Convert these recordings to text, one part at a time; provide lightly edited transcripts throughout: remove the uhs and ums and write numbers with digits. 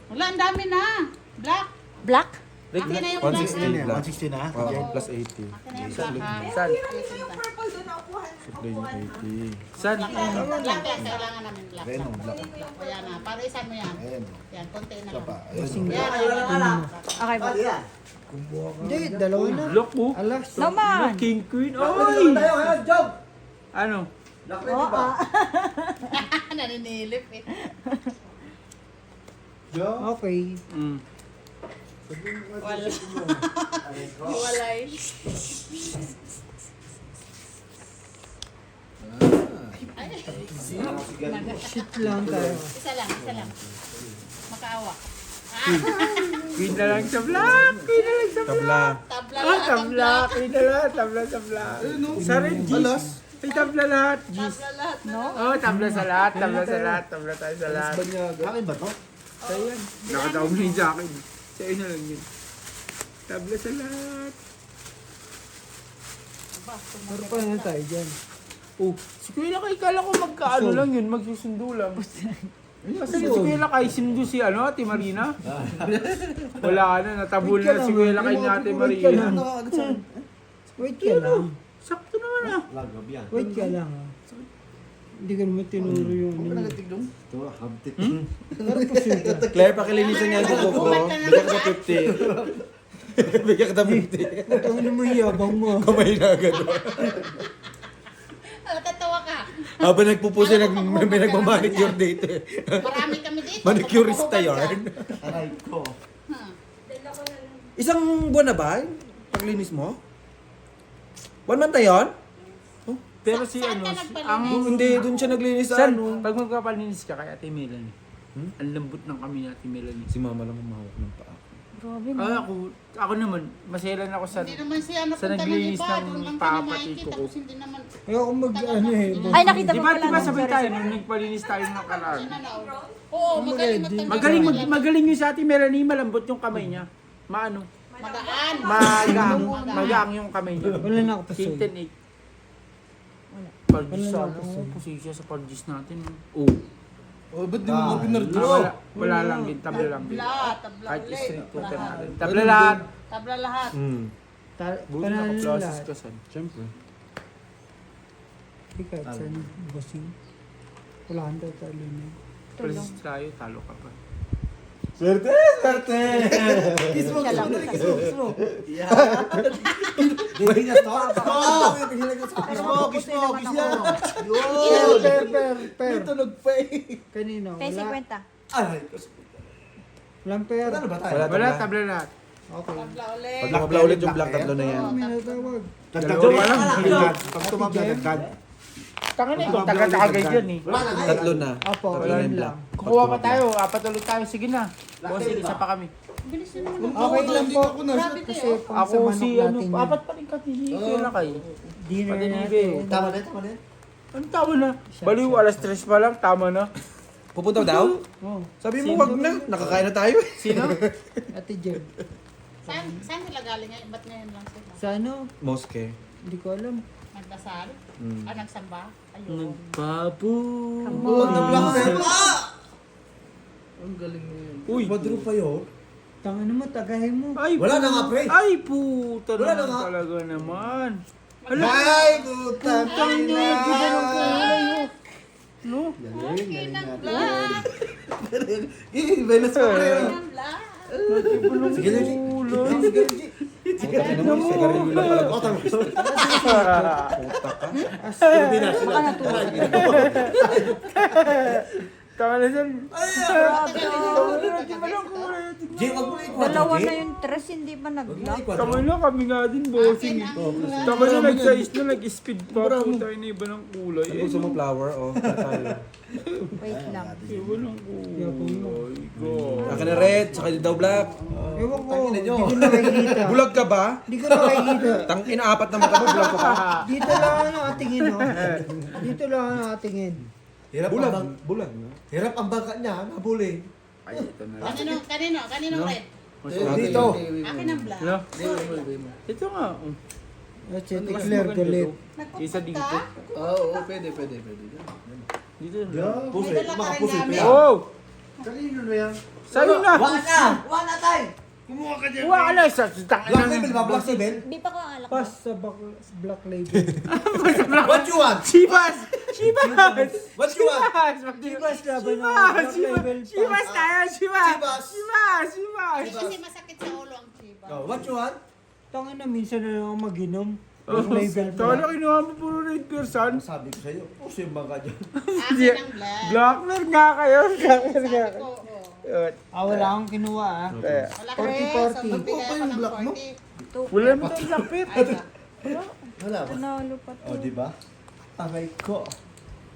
Wala, ang dami na. Black. Black? Akin na yung black. 160 na. 160 na? Plus 80. Akin na yung black, ha? Saan? Yung purple doon, nakukuhan. Supply yung 80. Saan? Black yan, kailangan namin black. Ayan o, black. Black. O yan na, para isan mo yan. Ayan. Yan, konti na Isa lang. pa. Ayan. Yan, yan. Okay ba? Hindi, dalawa na. Look po. Alas. Naman! King Queen. Tayo Oy! ngayon, job! Ano? Black red, diba? Naninilip eh. Joe? Okay. Mm. Wala. Walay. Shit lang tayo. Isa lang, isa lang. Makaawa. Queen na lang sa black. Queen na lang sa black. Tabla. Tabla Ah, lahat ang tabla. black. Queen na lang. Tabla sa black. Sa red, Gis. Alas. Ay, tabla lahat, Gis. Tabla lahat. No? Oh, tabla sa lahat. Tabla sa lahat. Tabla tayo sa lahat. Akin ba to? Sa'yo yan. Nakataon mo yun sa akin. Sa'yo na lang yun. Tabla sa lahat. Pero pa na tayo dyan. Oh, si Kuya Lakay, kala ko magkaano lang yun, magsusundo lang. Kasi si Kuya Lakay, sinundo si Ate Marina. Wala na, natabul na si Kuya Lakay ni Ate Marina. Wait ka lang. Sakto naman ah. Lagab yan. Wait ka lang. Hindi ka naman tinuro yung... Ito, habtik. Pero pusin ka. Claire, pakilinisan niya ang kuko ko. Bigyan ka sa 50. Bigyan ka sa 50. Ito ano mo yabang mo. Kamay na agad. Tatawa ka. Habang nagpupusin, may nagmamanicure dito. Marami kami dito. Manicurista yarn. Aray ko. Isang buwan na ba? Paglinis mo? 1 month na yun? Pero si Saan ano, ka nagpalinis? ang... Hindi, doon siya naglinis sa San, ano. pag magpapalinis ka kay Ate Melanie, ang lambot ng kami ni Ate Melanie. Si mama lang ang mahawak ng paa. Grabe na. Ako naman, maselan ako sa... Hindi naman siya Sa napunta ng naglinis iba. ng Doon lang papatid kami makikita ko. kasi hindi naman. Ayoko mag ano eh. Ay, nakita Di mo ba, pala. diba sabay Sorry, tayo sorry. nung nagpalinis tayo ng kalaan? Oo, magaling magtanggal. Magaling yung sa Ate Melanie, malambot yung kamay niya. Maano? Magaan. Magaang yung kamay niya. Wala na ako pasoy. 10-8. Pargis Wala na sana. ako Pusisya sa pargis natin. Oh. Oh, ba't di mo pinarjo? Wala lang din, tabla lang din. Tabla, tabla Kahit ulit. straight cooker Lahat. natin. Tabla lahat. Tabla lahat. Buti Panalo naka-process lahat. ka san. Siyempre. Ikaw, saan bossing? Wala kang tatalo na. Process tayo, talo ka pa. Swerte! Swerte! Siya lang. Kiss mo! Kiss mo! Kiss yan! Yun! Per. Tunog pa eh! Kanino? Pesi Wala. kwenta. Aray! Walang per. Wala na ba tayo? Wala. Wala, tabla lahat. Okay. Tabla ulit. Pag nakabla ulit yung black, tatlo na yan. May natawag. Dagdag Dalawa ulit. lang. Dagdag. Pag tumabla, dagdag. Tanga na ikaw, taga-tagay dyan eh. Tatlo na. Opo, Tatlo na yun yung black. lang. Kukuha pa tayo, apat ulit tayo. Sige na. Bossing, isa pa kami. Bilis na naman. Okay lang po. Grabe Kasi kayo. pang Ako sa manok si ano, natin yun. apat pa rin kami. Kuya Lakay. Dinner Pati natin. Nibe. Tama na, tama na. Ano tama na? Baliw, alas 3 pa lang, tama na. Pupunta daw? Oh. Sabi mo wag na. Nakakain na tayo. Sino? Ate Jen. Saan sila galing ngayon? Ba't ngayon lang sila? Sa ano? Moske. Hindi ko alam. Nagdasal? Nagsamba? Ayun. Nagbabu. Huwag na black pepper! Uy. Madro pa yun. Tanga naman, tagahin mo. Ay, Wala na nga, pre. Ay, puta Wala naman na nga. talaga naman. Ay, putang Putang ina! ina, di ba ng kulay oh? No? Okay ng black. Velas pa pre. Ng black. Iba ng Sige, sige. kulay. Sigarilyo lang pala. Oh, tama. Baka natulog. Tama na dyan. Grabe. Di ba ng kulay? Jay, wag mo na ikwadro, Dalawa Jay. na yung tres, hindi pa Wag mo na nag-block. ikwadro. Tama na kami nga din, bossing. Tama na nag-size na, nag-speed pa. Puta na iba ng kulay. Ano gusto mo flower? O, tayo. Wait lang. Iba ng kulay. Go. Akin na red, saka daw black. Ewan ko, Tangina hindi nyo. ko nakikita. Bulag ka ba? Hindi ko nakikita. Tang inaapat na mata mo, bulag ka pa. Dito lang ano atingin, no? Dito lang ano atingin. Hirap Bulag. ang Bulag na. hirap ang bangka niya, nabuli. Ay, ito na lang. Kanino red? Dito. Akin ang black. Ano? Ito nga. Kasi declare galit. Isa dito. Nagpupunta ka? Oo, pwede. Dito na. Yan, pusi. May dala ka Mga rin pusi pa gamit. yan. Oh! Kanino na yan? Sa'yo na! Wala na tayo! Kuha ka na sa tangin Black na. label ba? Black label? Di pa ko ang alak. Pas sa black label. What you want? Chivas! Chivas! What you want? Chivas laban na. Black label Chivas pas. tayo! Chivas! Chivas. Chivas! Chivas! Kasi masakit sa ulo ang chiba. Oh, what you want? Tangin na minsan na lang ako mag-inom. Oh, Black label pa. tawala kinuha mo puro red person. Sabi ko sa'yo, puso yung bangka dyan. Akin ang black. Blackler nga kayo. Blackler nga Sabi kayo. ko, oh. Yun. Wala akong kinuha ah. Kaya, Wala ka 40-40. rin. So, magbigay pa ako yung ng black mo? 40. wala mo tayong lapit. Ay, na. Wala ba? Nanalo pa to. Oh, di ba? Tagay ko.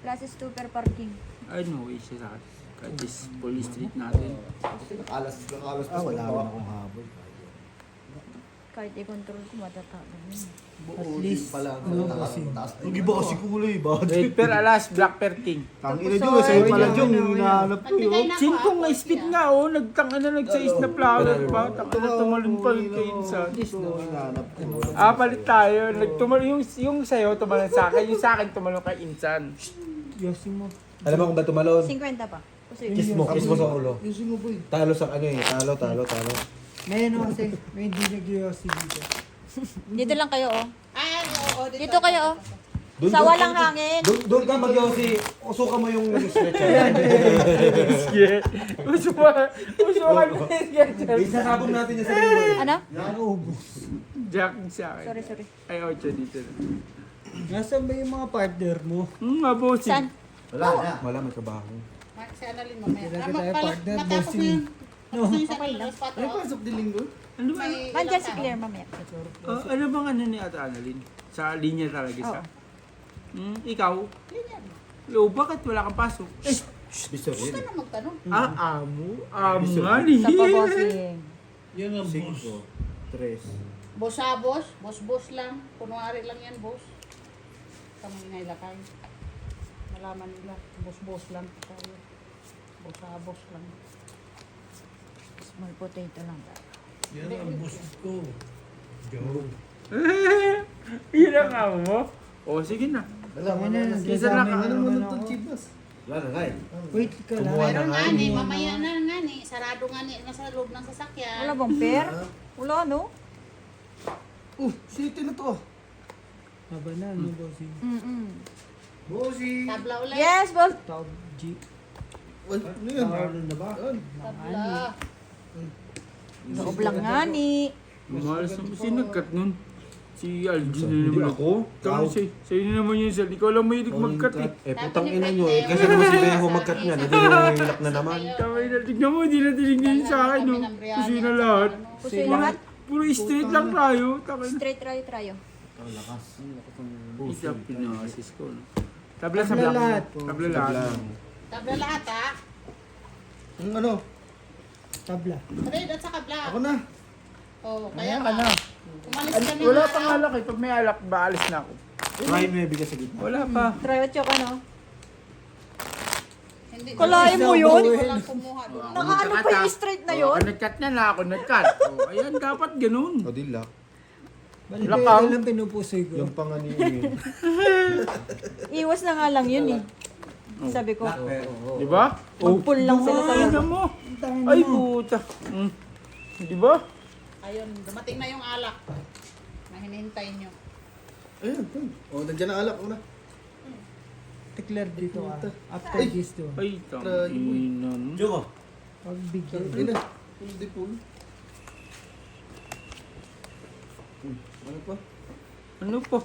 Classes 2 per parking. Ay, no way siya sa akin. Kahit is police street natin. Nakalas pa Wala sa naman akong habol. Kahit i-control ko, matatalo yun. At least, ano kasi. Yung iba kasi kulay ba? Red per alas, black per king. Ang ina Jung, sa'yo pala Jung, yung hinahanap ko Magbigay yun. na ako. Sintong ah, na speed 40, nga oh, nagtanga na nagsayis na flower pa. Taka na tumalon pa rin kayo sa. Ito ang hinahanap ko. Palit tayo. Yung sa'yo tumalon sa akin, yung sa akin tumalon kay Insan. Yosin mo. Alam mo kung ba tumalon? 50 pa. Kasi Kiss mo sa ulo. Yung singo boy. Talo sa ano eh, talo. May ano kasi, may hindi nag-yosi dito. dito lang kayo oh. Ay, oo, Dito kayo oh. Dun- Sa dun- walang hangin. Doon ka mag-yosi, usukan mo yung stretch. Sige. Gusto ka na Isasabog natin yung sarili mo. Ano? Naubos. Jack sa akin. Sorry. Ay, ocho dito. Nasaan ba yung mga partner mo? Mabusin. Saan? Wala na. Wala, may trabaho. Si Annalyn mamaya. Talaga Ah, tayo partner, matapos bossing. na yun. Tapos na yung Okay sarili. lang. Tapos patro. Ay, pasok din linggo. Ano ba? May ilang Nandiyan si tao. Claire mamaya. Ano bang ano ni Ate Annalyn? Sa linya talaga siya? Ikaw? Yo, bakit wala kang pasok? Biso Gusto na magtanong. Amo nga ni. Sa pabossing. Yan ang boss. 3. Boss, boss lang. Kunwari lang yan, boss. Kami nailakay. Malaman nila. Boss lang. Tayo. Boss lang. Small potato lang. Yan ang boss ko. Yun ang amo mo? O, sige na. Wala na, Isa lang ka. Ano mo naman na ako. itong chibas? Wala na nga eh. Wait ka lang. Kumuha Meron na nga nga ni, eh. mamaya na nga ni. Sarado nga ni, nasa loob ng sasakyan. Wala bang pair? Wala no? City na to. Haba na, ano bossing? Bossy. Tabla ulit. Yes, boss. Top G. Ano yun? na ba? Tabla. Loob lang nga ni. Mahalas naman si nagkat nun. Si Algin na Hindi naman. ako. Tama sa'yo na naman yun sir. Ikaw lang mahilig magkat eh. Eh, putang ina nyo eh. Kasi naman si Beho magkat niya. Hindi mo hilak na naman. Tama na. Tignan mo, hindi na tinignan yun sa akin no. Kasi na lahat. Puso yung lahat. Puro straight lang tayo. Taka na. Straight tayo. Isa pinasis ko. No? Tabla sa Tabla black. lahat. Tabla lahat. Tabla lahat ha. Yung ano? Tabla. Red at saka black. Ako na. Oh, kaya Ayan ka na. Umalis ka na. Wala pang alak eh. Pag may alak, baalis na ako. Try mo yung bigas sa gitna. Wala pa. Try at choka no? Hindi. Kalahin mo yun? Walang kumuha doon. Nakaano pa yung straight na yun? Nag-cut na ako. Nag-cut. Oh, ayan, dapat ganun. O dilak. Balik Lakaw. kayo lang pinupusoy ko. Yung panganimin. Iwas na nga lang yun eh. Sabi ko, Di ba? mag-pull lang sila sa Ano loob. mo? Ay, puta. Di ba? Ayun, dumating na yung alak. Na hinihintay nyo. Ayun. O, nandiyan ang alak. Una. Declare dito ah. After this to. Ay, tangina mo. Joko. Pagbigyan. Ayun na. Full di full. Ano pa? Ano po?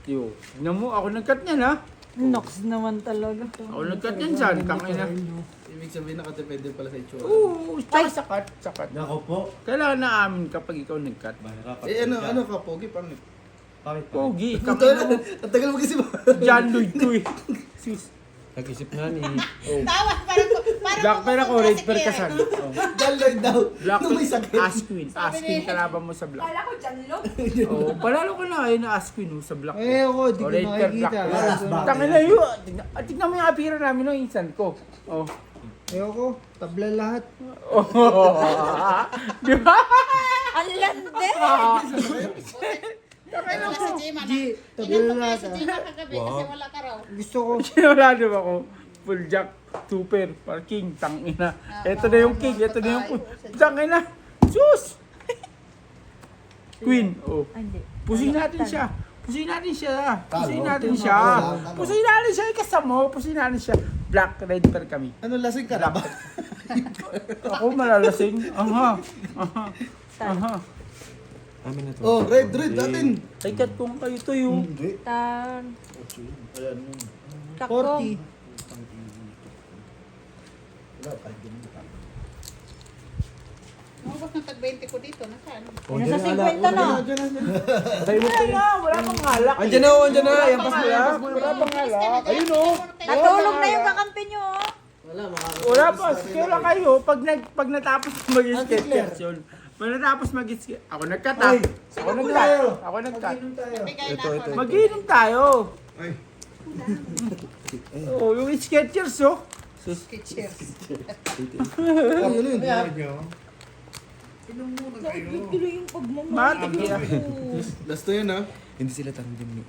Yo, tignan mo, ako nag-cut niyan ha. Nox naman talaga. Ako nag-cut niyan saan, tangina. Ibig sabihin nakadepende pala sa itsura. Oo, tsaka sakat, sakat. Nako po. Kailangan na amin kapag ikaw nag-cut. Eh ano ka, Pogi? Paano? Pogi, Ang tangina mo. tagal mo kasi ba? John Lloyd ko eh. Sus. Nag-isip nga ni. Tawa, parang Black pair ako, red pair ka Kier. saan. Oh. Daloy daw. Black Nung may sakit. Asquin. Asquin kalaban mo sa black. Kala ko dyan, look. Oo, palalo ko na kayo na Asquin sa black. Eh ako, di ko Orange ka, nakikita. black. Tangina yun. Tignan mo yung apira namin no, insan ko. Oh. Ayoko, tabla lahat. Di ba? Ang lande! Wala si Jima. G, tabla Inantok lahat si ah. Jima kagabi kasi wala ka raw. Gusto ko, Sinulado ako. full jack, super, parking, tangina. Ito na yung king, ito na yung queen. Tangina, sus! Queen, oh. Ay, hindi. Pusin natin siya. Pusin natin siya. Pusin Talo. natin siya. Pusin natin siya. Kasama mo. Pusin natin siya. Black, red per kami. Ano lasing ka na ba? Ako malalasing. Aha. Aha. Aha. Amin na to. Oh, red natin. Ay, kat kung kayo to yung... Tan. Ayan. Takbo. 40. Mabot ng tag-20 ko dito. Nasaan? Nasa 50 na. Patay mo Wala na. Wala pang halak. Andyan na, andyan na. Yan pas Wala. Wala pang halak. Ayun o. Natulog na yung kakampi nyo, oh. Wala pa. Kaya kayo. Pag natapos mag-sketch yun. Pag natapos mag-sketch. Ako nagkatak. Ako nagkat. Ako nagkat. Inom tayo. Bigay na Ito, ako. ito. Mag-inom tayo. Oh, yung sketchers, oh. Sus. Cheers. Nagpipilo yung pagmamahal. Matik yan. Last to yun ha. Hindi sila tanggim ni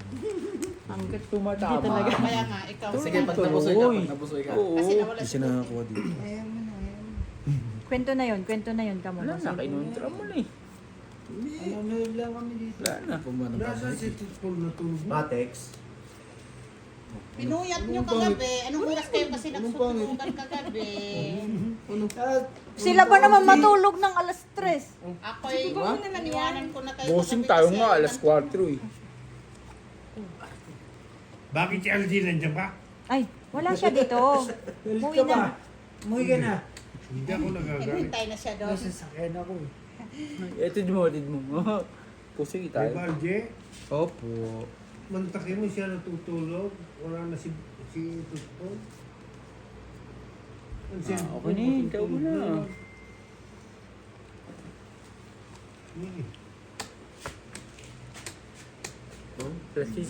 Hanggat tumatama. Kaya nga, ikaw. Sige, pag napusoy ka, pag napusoy ka. Oo. Kasi nawala Hindi si siya nakakuha dito. Ayaw mo na, ayaw mo. Kwento na yun, kamo. Wala na, kinuntra mo na eh. Ano lang kami dito. Wala na. Kumano ba? Nasa si Titpol na tulog. Matex. Pinuyat nyo kagabi. Anong oras kayo kasi nagsutugan kagabi? Sila ba naman matulog ng alas 3? Ako'y iniwanan ko na kayo. Bossing kagabi tayo kasi nga, alas 4 eh. Bakit si Algie nandiyan ba? Ay, wala siya dito. Umuwi Ka ba? na. Umuwi ka na. Hindi ako nagagalit. Hinintay na siya doon. May sasakyan ako eh. Etid mo. Pusing Di tayo. ba, Algie? Opo. Mantakin mo siya natutulog. Wala na si Tutpol. Okay na yun, ikaw mo na.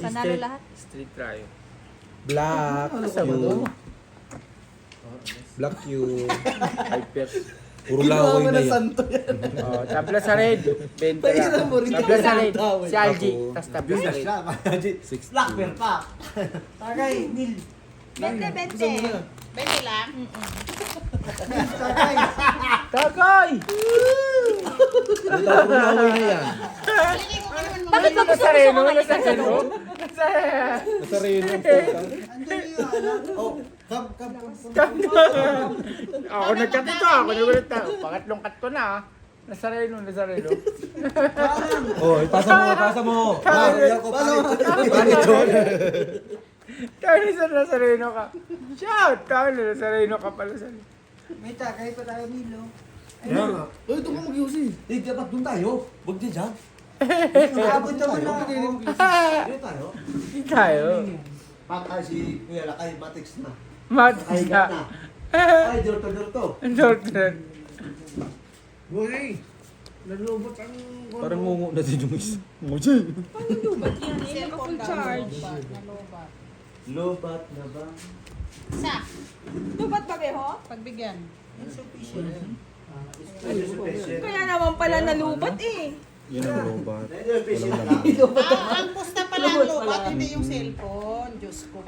Panalo lahat. Street tayo. Black you. Black you. Hyper. Puro laway na yan. santo yan. Oh, tabla sa red. 20 lang. Tabla sa red. Si Algie. Tapos tabla sa red. Blackbear pa. Tagay, Nil. 20. 20 lang. Tagay. Tagay! Puro laway na yan. Hindi ko naman mga Bakit ba gusto mo Nasareno? sumakay? Nasareno? Nasa rin ang puta. Andun yung alam. Oh, Ako nagkat ito. Ako nagkat ito. Pangatlong cut ko na. Nasareno. Oh, ipasa mo, ipasa mo. Yan ko Kaya sa Nazareno ka. Shout! Kaya Nazareno ka pala sa... May tagay pa tayo, Nil, oh. Uy, ito ka mag-iusi. Eh, dapat doon tayo. Huwag din dyan. Nakabot naman na ako. Dito tayo. Hindi tayo. Pakay si Kuya Lakay, Matex na. Matis Ay, ka. na. Ay, dirto. Jordan. Boy, nalubot ang... Parang ngungu na din yung isa. Nguji. cellphone charge. Nalobat. Lobat na ba? Isa. Tubat ba kayo? Pagbigyan. Kaya naman pala nalubat eh. Yan ang robot. Ang pusta pala ang lobat, hindi yung cellphone. Diyos ko.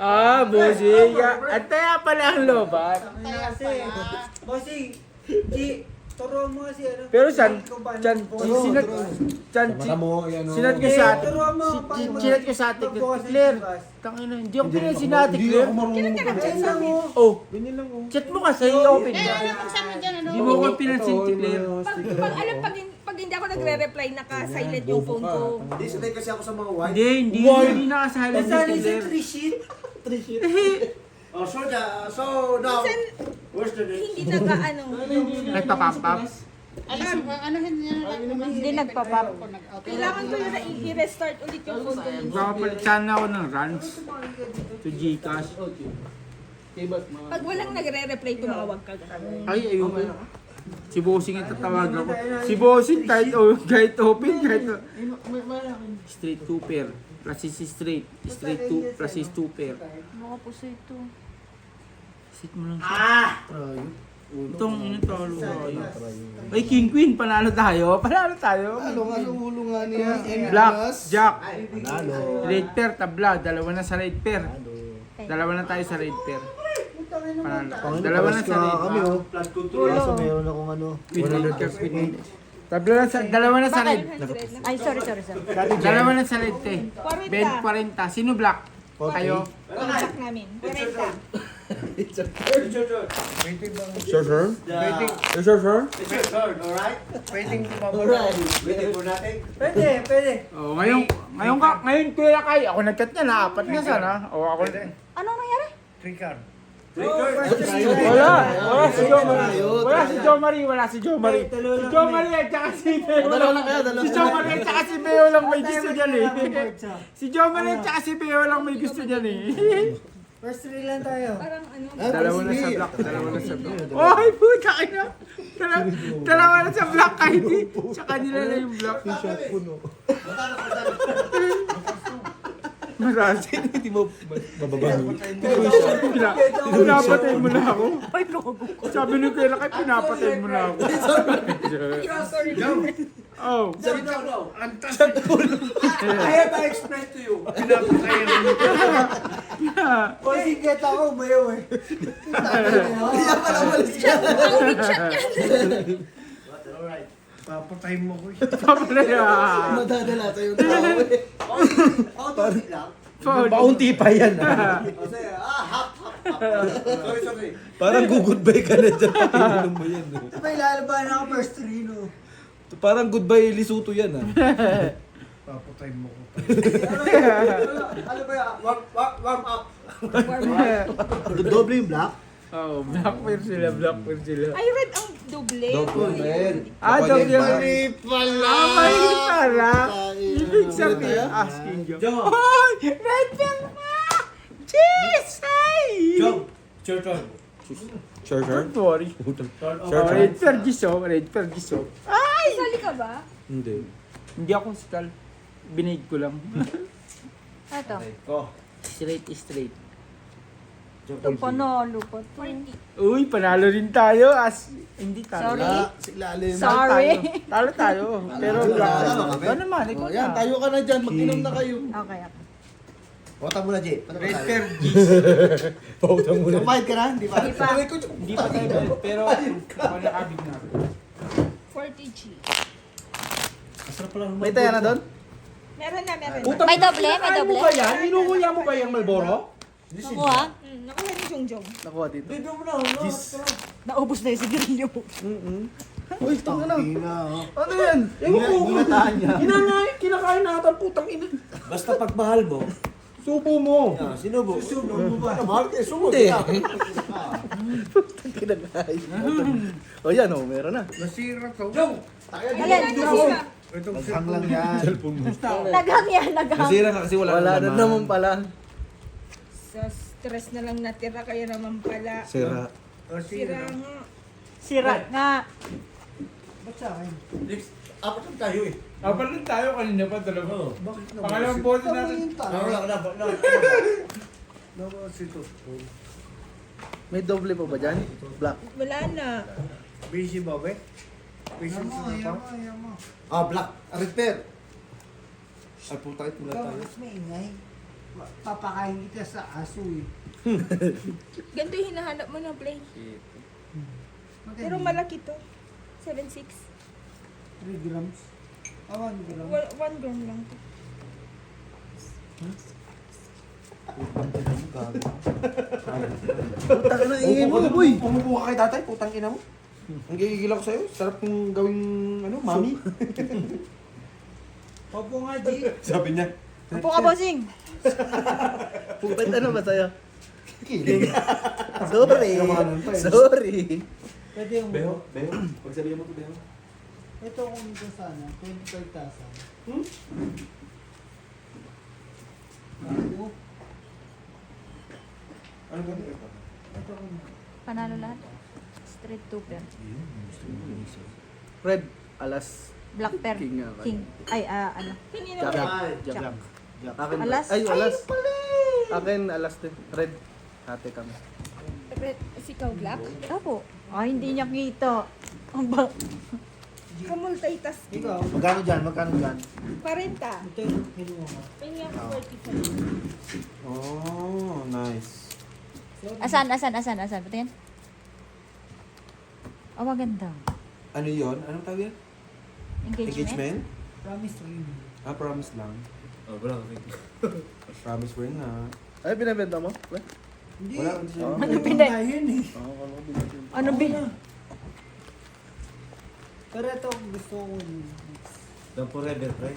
Bossing. Antaya pala ang lobat. Kaya pala. Bossing, turo mo kasi ano. Pero Chan, Mata mo, yan o. sinat ko sa atin. Turo mo. Sinat ko sa atin. Claire, tangina, hindi ako pinansin natin, Hindi Claire. ako marunong mag- Oh, Ganyan lang o. chat mo kasi, open Eh, ka. ano kung saan mo dyan, ano? Hindi mo ko pinansin, Claire. Pag hindi ako nagre-reply, naka-silent yung phone ko. Hindi, sanay kasi ako sa mga white. Hindi nakasahalin si Nasaan yung Claire. 3 sheet? Oh, so now, where's the next? Hindi naka-ano. Nagpapampap. Alam, ano hindi na Hindi nagpa-pop. Kailangan ko na i-restart ulit yung phone ko. Nagpapalit sana ako ng runs to Gcash. Pag walang nagre-reply, tumawag ka. Ay, ayoko. Si Bossing yung tatawag ako. Si Bossing kahit open, kahit... Straight 2 pair. Plus is straight. Straight 2 plus is 2 pair. Mga puso ito. Sit mo lang siya. Itong talo tayo. Ay, King Queen, panalo tayo. Panalo tayo. Ano nga, ulo nga niya. Black, Jack. Panalo. Red pair, tabla. Dalawa na sa red pair. Dalawa na tayo sa red pair. Panalo. Dalawa na sa kami, red. oh. Flood control. Kaso meron akong ano. 100 ka queen. Dalawa na sa red. Ay, sorry. Dalawa na sa red, te. 40. Ben 40. Sino black? Kayo. Contact namin. 40. Sure, sure? The, Sure, sure? it's your turn, alright? Pwedeng Alright. Waiting for nothing. Pwede. Oh, ngayon kuya kay ako nagkat niya na apat na sana. O ako. Anong nangyari? 3 card. Wala si Jo Marie. Wala si Jo Marie. Si Jo Marie at saka si Beo. Dalawa lang kayo, dalawa. Si Jo Marie at saka si Beo lang may gusto niyan eh. Si Jo Marie at saka si Beo lang may gusto niyan eh. First 3 lang tayo. Parang ano. Dalawa na sa black. Oy, puta ka na. Dalawa na sa black kahit di. Sa kanila na yung black. Marasi. Hindi mo mababago. Pinapatay mo na ako. Sabi ni Kuya Lakay, pinapatay mo na ako. Oh. I have to explain to you. Kasi kita ko, mayaw eh. Alright. Papatay mo ko eh. Papalay ah. Madadala tayo ng tao eh. Auto lang. Paunti pa yan. Kasi, hap. Sorry. Parang goodbye ka na dyan. Pakiulam mo yan. Ito ba ilalaban ako first 3 no? Parang goodbye Lesotho yan ah. Papatay mo ko. Ano ba yan? Warm up. Doble yung black? Oh, black pair sila. Ay, red ang doble. Ah, double yung Mali pala. mali pala. Ibig sabihin, asking Jo. Hoy! Red pair pa! Jeez! Ay! Joe, your turn. Sure, sure? Sorry. Sure, Red pair giso. Ay! Sali ka ba? Hindi. Hindi ako skull. Binig ko lang. Ito. Straight. Ito panalo pa. 40. Uy, panalo rin tayo. Hindi tayo. Sorry. Silalim. Sorry. Talo tayo. Pero black tayo. Ikaw naman, ikaw Yan, na. tayo ka na dyan. Mag-inom na kayo. Okay. Bota mo na, Jay. Red pair Pautang mo na. Kumain ka na? Di ba? Hindi pa tayo. Pero ako nakabig na. 40G. May tayo na doon? Meron na. May doble? May Ano doble? ba yan? Inuhuya mo ba yung Malboro? Nakuha? Nakuha ni Jongjong. Nakuha dito. Naubos na yung sigarilyo mo. Uy, tanga na. Ano yan? Ewan ko. Inanay, kinakain natin putang ina. Basta pagmahal mo, Subo mo. sinubo. Sinubo mo ba? Mahal ka, subo. Hindi. Kinakain. O yan o, meron na. Nasira to. Joe! Alin? Naghang lang yan. Cellphone mo. Naghang yan, naghang. Nasira ka kasi wala Wala na naman pala. Sa stress na lang natira, kaya naman pala. Sira. Sira nga. Sira nga. Ba't sa akin? Apat lang tayo eh. Apat lang tayo kanina pa dalawa. Bakit naman? Pangalawang bote Tama natin. yung tayo. No. Nawa si Tuto. May doble pa ba dyan? Black. Wala na. Busy ba ba? Busy sa pa? Black. Repair. Ay, puta ito na tayo. Mas maingay. Papakain kita sa aso eh. Ganito yung hinahanap mo ng play. Pero malaki to. 7.6. 3 grams. 1 gram. 1 gram lang to. Putang ina, ingin mo, boy. Pumupo ka kay tatay, putang ina mo. Ang gigigil ako sa'yo. Sarap kong gawing, mami. Opo nga, G. Sabi niya. Upo ka, bossing. Ba't ano ba sa'yo? Kilig. Sorry. Pwede yung... Beho. Pagsabihan mo to, Beho. Ito kung ito sana. 25,000. Ano? Ano ba ito? Ito kung... Panalo lahat. Straight two pair. Red, alas. Black pair. King nga. King. Ay, ano. Kanina Jack. wala. Jack. Akin, Alas? Ay, alas. Akin, alas din. Red. Hati kami. Red, ikaw black? Opo. Ay, hindi niya kita. Ang ba? Kamultaytas. Ikaw. Magkano dyan? 40. Ito yung kinuha mo. Kanya 45. Oh, nice. Asan? Patingin. Oh, maganda. Ano yun? Anong tawag yan? Engagement? Promise ring. Promise lang. Oh, wala ka. Promise ring na. Ay, binibenta mo? Hindi. Wala kasi siya. Ano pinay? Yun eh. Ano Pero ito gusto ko. Don't forever, pre.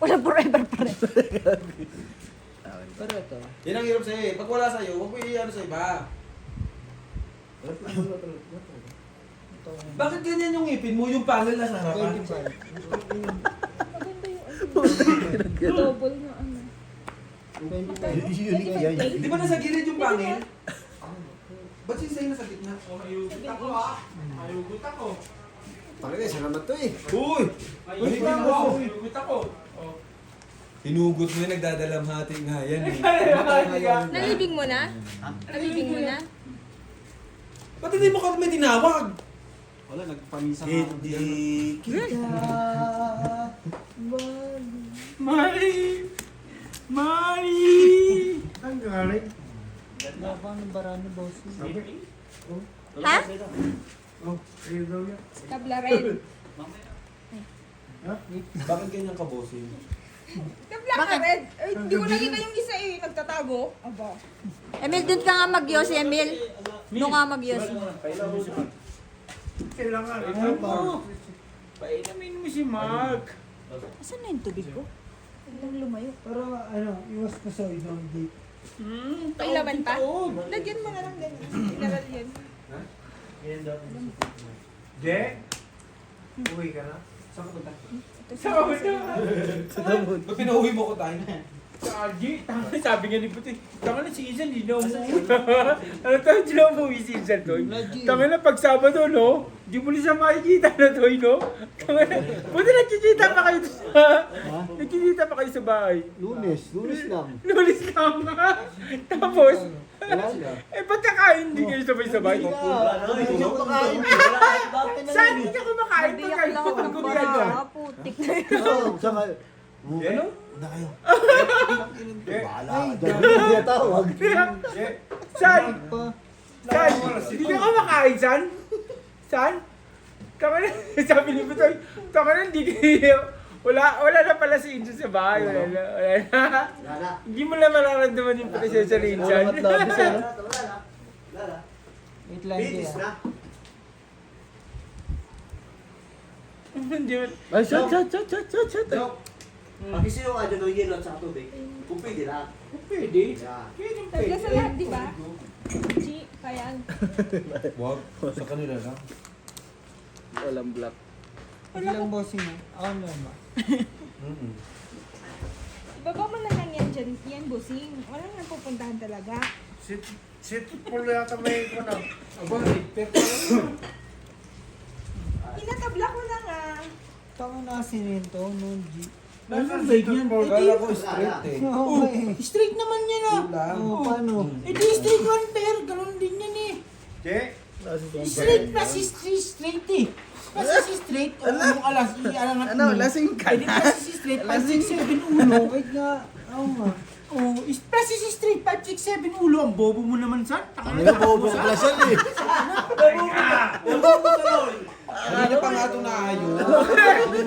Wala forever pa rin. Pero ito. Yan ang hirap sa'yo eh. Pag wala sa'yo, huwag mo i-ano sa iba. Bakit ganyan yung ngipin mo? Yung pangil na sa harapan? 25. Double na ano. 25. Di ba nasa gilid yung pangil? Ba't siya sa'yo nasa gitna? Ayugot ako. Pakita, isa naman to eh. Uy! Ayugot ako. Hinugot mo yun, nagdadalamhati nga yan eh. Nalibing mo na? Nalibing mo na? Ba't hindi mo kami tinawag? Wala, nagpamisa nga. Hindi kita. Mari! Ang galing. Labang ng barani boss. Ha? Oh, ayun daw yan. Tabla red. Bakit ganyan ka, bossing? Tabla ka red. Ay, hindi ko nakita yung isa eh. Nagtatago. Aba. Emil, dun ka nga mag-yosi, Emil. Doon ka mag-yosi. Kailangan. Painamin mo si Mark. Asan na yung tubig ko? Biglang lumayo. Pero ano, iwas ko sa idong date. May laman pa? Lagyan mo na lang din. Inaral yun. Je? Uwi ka na? Saan ka punta? Sa damod. Ba't pinauwi mo ko tayo? Sa Agi, tama sabi nga ni Puti. Tama na si Izan, hindi na umuwi. Ano tayo, hindi na umuwi si Izan, Toy. Tama na pag Sabado, no? Di mo siya makikita na, Toy, no? Tama na. Buti nagkikita pa kayo sa... Nagkikita pa kayo sa bahay. Lunes lang. Lulis lang nga. Tapos, Wala na. ba't kakain hindi kayo sabay-sabay? Hindi ko makain. Saan hindi ka kumakain pag Nabiyak kayo lang ako ng pagkumihan bara. ka? Putik na yun. Oo, saka. Ano? Na kayo. Bahala. Ay, dami na tawag. Saan? Pa. Saan? Hindi ka kumakain, San? San? Tama na, sabi ni Butoy, tama na, hindi kayo, wala na pala si Insan sa bahay, wala na. Hindi mo na mararamdaman yung presensya ni Insan. Salamat labi sa ano. Wait lang din. Hindi mo, Ay, shot. Pag-isa yung adyo ng yelo at saka tubig. Kung pwede lang. pwede. Yeah. Tabla sa lahat, di ba? Chi, kayaan. Wag. Sa kanila lang. Walang black. Wait lang bossing mo. Ako naman. Ibaba mo na lang yan dyan. Yan, bossing. Walang napupuntahan talaga. Sit full yata may ko na. Aba, Pinatabla ko na nga. Tama na sinento, noon G. Nasaan ba yan? Kala ko straight eh. Okay. Straight naman yan ah. Lang. Oo, paano? Eh di straight one pair, ganun din yan eh. Je? Straight plus straight eh. Plus straight, o yung alas, ialangat mo. Lasing ka Eh di plus straight, 5, 6, 7 ulo. Wait nga. Oo nga. Oh, plus straight, 5, 6, 7 ulo. Ang bobo mo naman, San. Ano na, bobo ka pala siya eh. Kanina pa nga ito naayos.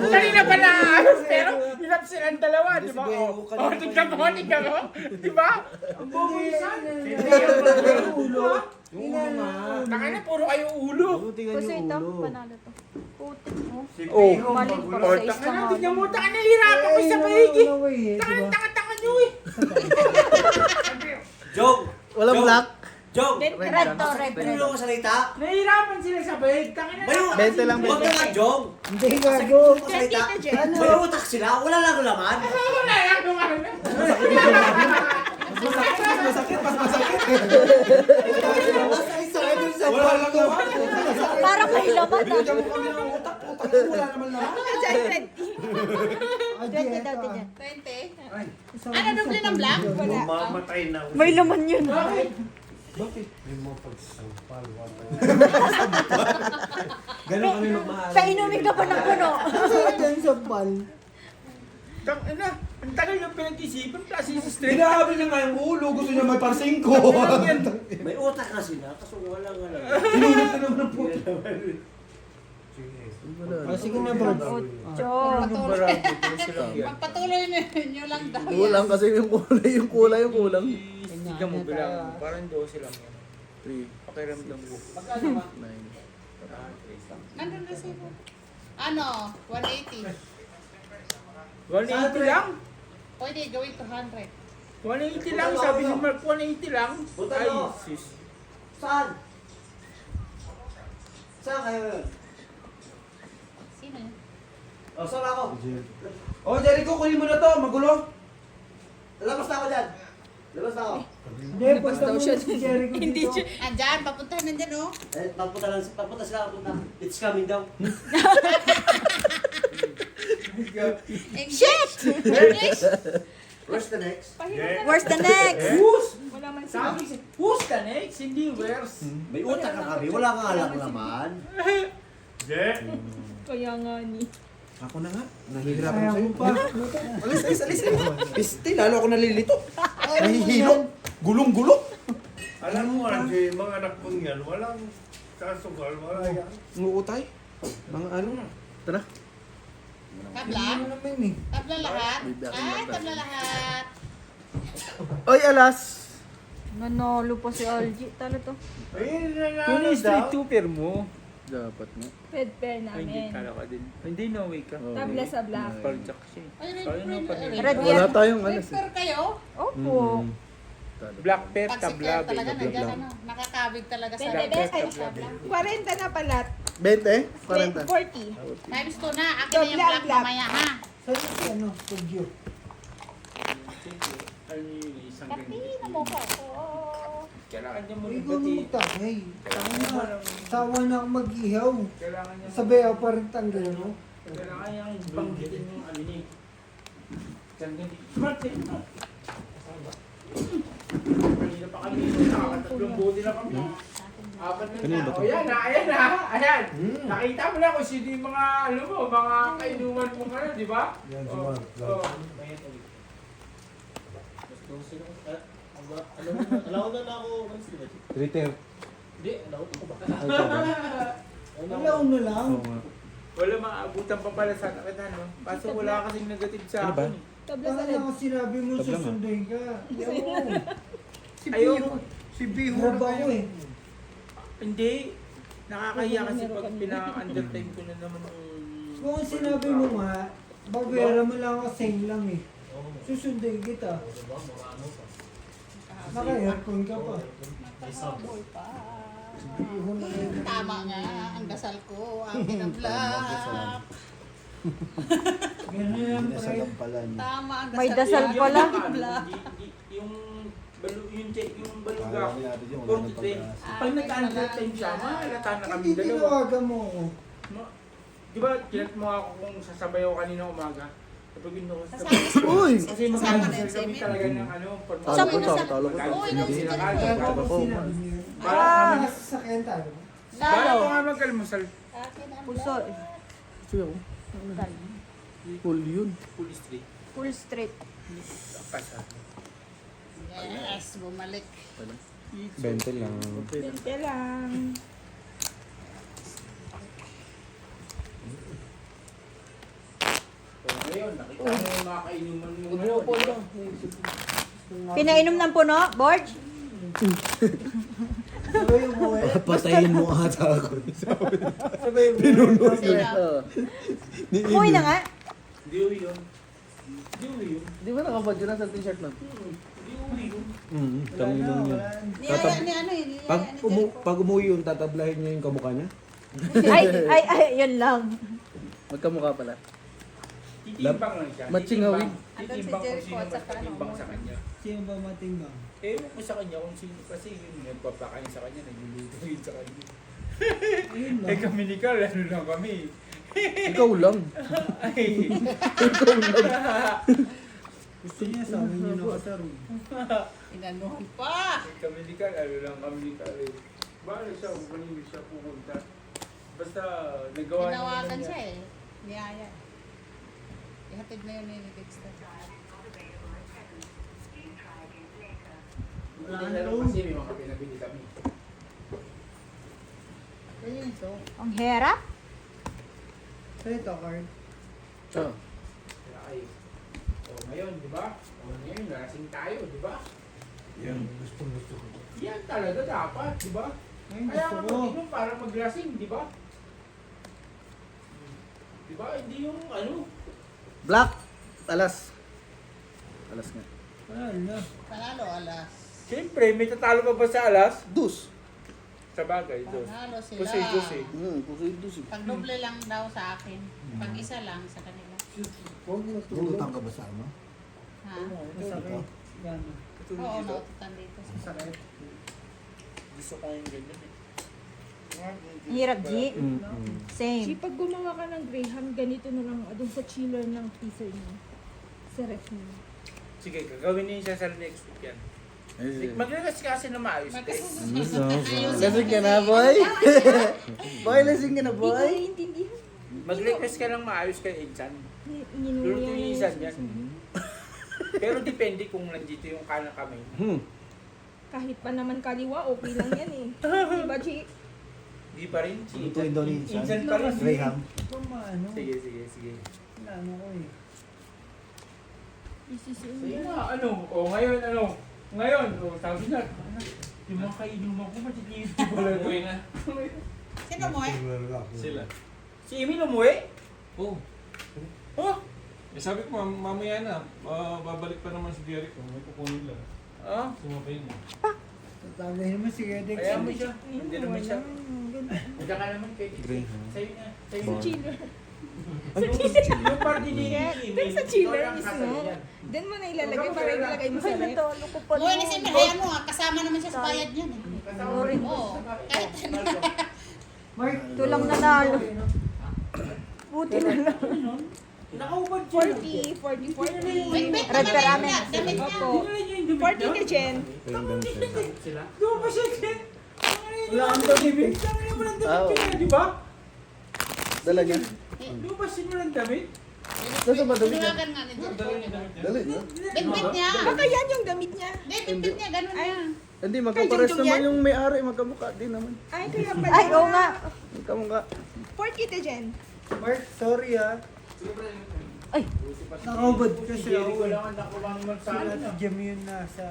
Kanina pa naayos, pero hirap silang dalawa, di ba? Beo, Oh, kanina tignan mo, di ba? Ang bobo ni San. Ulo. Yung ulo nga. Nakana, puro kayo ulo. Tingnan Kasi yung ito, ulo. panalo to. Putik mo. Oh, Mali pa oh, sa taka na, isang tignan mo, taka na, hirapan ko sa paigi. No way eh, diba? Taka nyo eh. Jong! Walang Jong! black. Jong! Red to, red. Pinulo ko salita. Nahihirapan sila sa paig, taka na. Bayo! 20 lang, Huwag ka nga, Jong! Hindi gago. Pinulo ko salita. Tita Jen. Bayo utak sila, wala lang laman. Wala yan, naman. Wala lang naman. Parang may laman Binigyan mo kami ng utak. Utak mo wala naman naman. Dyan, 20 daw din yan. 20. Ano, doble ng black? Wala. Mamatay na ako. May laman yun. Bakit? May mga pagsampal. Ganon kami magmahal. Painumin ka pa ng puno. Saan dyan sa bal? Tangina, ang tagal yung pinag-isipan kasi sa straight. Hinahabol niya nga yung ulo, gusto niya may parsingko. May utak na sila, kaso wala nga lang. Inulit na naman po. Ah, sige na, bro. Ocho. Pagpatuloy nyo lang daw yan. Kulang kasi yung kulay yung kulang. Hindi mo bilang, parang 12 lang yan. 3, Pakiramdam ko. 9. Nandun na siya. Ano? 180. 180 lang? Pwede gawin 200. 180 lang, sabi ni Mark, 180 lang. Buta Ay, mo. sis. Saan? Saan kayo yun? Sino yun? O, saan ako? Oh, Jericho, kunin mo na to, magulo. Labas na ako dyan. Labas na ako. Hindi, basta mo si Jericho Hindi dito. siya. Andyan, papuntahan nandyan oh. Eh, papunta sila, papunta. It's coming down. Shit! English? Where's the next? Where's the next? Who's? Wala man siya. Sabi siya, who's the next? Hindi where's. May utak ka kami, wala kang alam naman. Kaya nga ni. Ako na nga, nahihirapan Kaya sa'yo. mo pa. Alis. Piste, lalo ako nalilito. Nahihilo. Gulong-gulo. Alam mo, Angie, mga anak mo yan, walang sasugal, wala yan. Nguutay. Mga ano. Tabla? Ano naman eh. Tabla lahat? Ay, tabla lahat. Oy, alas! Nanalo pa si Algie. Talo to. Ayun na nga Kung straight two-pair mo. Dapat nga. Ped-pair Ay, hindi, namin. kala ka din. Hindi, no way ka. Oh. Tabla sa black. Parjak siya. Ay, Kaya na pa red. Red Wala yan. tayong Red alas eh. pair kayo? Opo. Black pair, Pag si tabla, Claire talaga baby. nandyan ano. Nakakabig talaga sa Pwede, red ay, tabla. 40 na pala. 20? 40. 40. Times 2 na. Akin na yung Tabla, black black. mamaya ha. Saan si ano? Tugyo. Ano yung isang ganyan? Kapina mo ka ako. Kailangan niya mo Uy, rin ikaw pati. magtakay. Tama na. Sawa na ako mag-ihaw. Kailangan niya. Sabay ako pa rin tanggal mo. Kailangan niya banggitin yung ano niya. Diyan ganyan. Martin! Kanina pa kami. Nakakatatlong buti na kami. Apat na Kanina na. ba to? O yan na, ayan na. Ayan. Nakita mo na kung sino yung mga, ano mo, mga kainuman mo ngayon, di ba? Yan, si Oh, Mark. oh. Ritter. Wala na lang. Oo nga. Wala maabutan pa pala sa akin, no? Kaso wala kasing negative sa Ano ba? akin. Tabla sa Baka red. lang sinabi mo Tabla nga. susunduin ka. Ayaw mo. Si Ayaw Biho. mo. Si Biho na ba ako eh. Hindi. Nakakahiya kasi pag pina-undertime ko na naman yung... Kung ang sinabi mo nga, babayaran mo lang ako same lang eh. Susunduin kita. Naka-aircon ka pa. Nakahabol pa. Biho na yun. Tama nga. Ang dasal ko. Ang pinabla. Ganun lang pre. Tama ang dasal May dasal ko. pala. Yung baluga, 43. Pag nag-undertime siya, mahalata na kami Hindi dalawa. tinawagan mo ako. Di ba, kinat mo ako kung sasabay ako kanina umaga? Sabi ko, Uy! kasi Kasama mag-answer na kami yung talaga ng ano, Talo ko, talo ko. Oo, yun ang Hindi sinabi na ko. kaya. Ako ko. sinabi niyo. Parang Ah, sasakyan tayo. Bago ko nga mag-almusal. Akin ang Puso. Gusto ako. Full yun. Full street. Full straight. Pasa. Yes, bumalik. 20 lang. 20 lang. So, ngayon, nakita mo yung mga kainuman mo ngayon. Pinainom ng puno, Borge? Sabay umuwi. Patayin mo ata ako. Sabay umuwi. Sino? Umuwi na nga. Hindi uwi yun. Hindi uwi yun. Di ba nakabad yun sa t-shirt na? Hindi uwi yun. Kami lang yun. Niyaya ni ano yun. Pag umuwi yun, tatablahin niya yung kamukha niya. Ay, yun lang. Magkamukha pala. Titimbang lang siya. Matching Titimbang. hawig. Titimbang kung Jericho sino at mas saka patimbang ano, sa kanya. Sino ba matimbang? Ewan ko sa kanya kung sino kasi yun nagpapakain sa kanya, nagluluto yun sa kanya. Ayun Eh lang. kami ni Carl, ano lang kami. Ikaw lang. Ay, Ikaw lang. Gusto niya sa amin yung nakasaro. Inanuhan pa. kami ni Carl, ano lang kami ni Carl eh. Bahala siya kung kanino siya pumunta. Basta nagawa niya Tinawagan naman siya eh. Niyaya. Ihatid na yun ni Dexter. Hindi na lang kasi may mga pinabili kami. Kaya ito. Ang hirap. Ito, card. Oh. Kaya ay, ngayon, di ba? Ngayon, lasing tayo, di ba? Yan, gusto ko. Yan talaga dapat, di ba? Ay, Kaya gusto nga ko. mag-inom para maglasing, di ba? Di ba? Hindi yung ano. Black. Alas. Alas nga. Wala. Panalo, alas. Siyempre, may tatalo pa ba sa alas? Dus. Sa bagay, dos. Panalo sila. Kusi. Pusoy dus. Pag doble lang daw sa akin. Pag isa lang sa kanila. Huwag na tulog. Bumutang ka ba sa ano? Ha? Masakit. Yan. Oo, naututan dito. Masakit. Gusto ko yung ganyan eh. Ang hirap, G. Same. Si pag gumawa ka ng Graham, ganito na lang doon sa chiller ng freezer niya. Sa ref niya. Sige, gagawin niyo siya sa next week yan. Mag-request kasi na maayos. Lasing ka na, boy. Boy, lasing ka na, Hindi ko boy. naiintindihan. Mag-request ka lang maayos kay Insan. Inuwi Lulutuin yan. Pero depende kung nandito yung kanang kami. Kahit pa naman kaliwa, okay lang yan eh. Diba, Chi? Di pa rin. Si Lutuin daw ni Insan. Insan pa rin. Graham. Ito maano. Sige. Ano ko eh. Isisiin Sige niya. na, ano? O ngayon, ano? Ngayon, sabi na. Yung mga kainuman ko, matigil ko pala. Uwi na. Sino mo eh? Sila. Si Emil umuwi? Oh. Oh? Eh, sabi ko, mamaya na. Babalik pa naman si Jericho. May kukunin lang. Ah? Sumabay mo. Tatagay naman si Gedex. Kaya mo siya. Hindi naman siya. Diyan ka naman kay Graham. Sa'yo na. Sa'yo Sa na. chiller. Yung party ni Emil. Doon sa chiller ikaw lang mismo. kasali yan. Doon mo na ilalagay para ilalagay mo sa ref. ko pa. Uy, ni Simmer, hayaan mo ah. Kasama naman siya sa bayad niyan eh. Sorry. Oo. Kahit ano. Mark, Ito lang nanalo. Buti na lang. Nakaubad siya. 40, 40, 40. Wait, Red naman Peramen. niya. Damit niya. Opo. 40 ka, Jen. Sila? Di ba siya, Jen? wala kang damit. Tangin mo lang Ah, damit yun, di ba? Dala niya. Di ba siya mo lang damit? Nasa ba damit niya? Tulagan nga ni Jericho. Dala niya. Bitbit niya. Baka yan yung damit niya. Hindi, bitbit niya. Ganun niya. Hindi, magkapares Junjun naman yan? yung may-ari. Magkamukha din naman. Ay, kaya pala. Ay, oo nga. Magkamukha. 40 ka, Jen. Mark, sorry ah. Ay, Nakaubad kasi Jericho ako. lang ang nakuha naman sa Sila akin. si Jam yun nasa...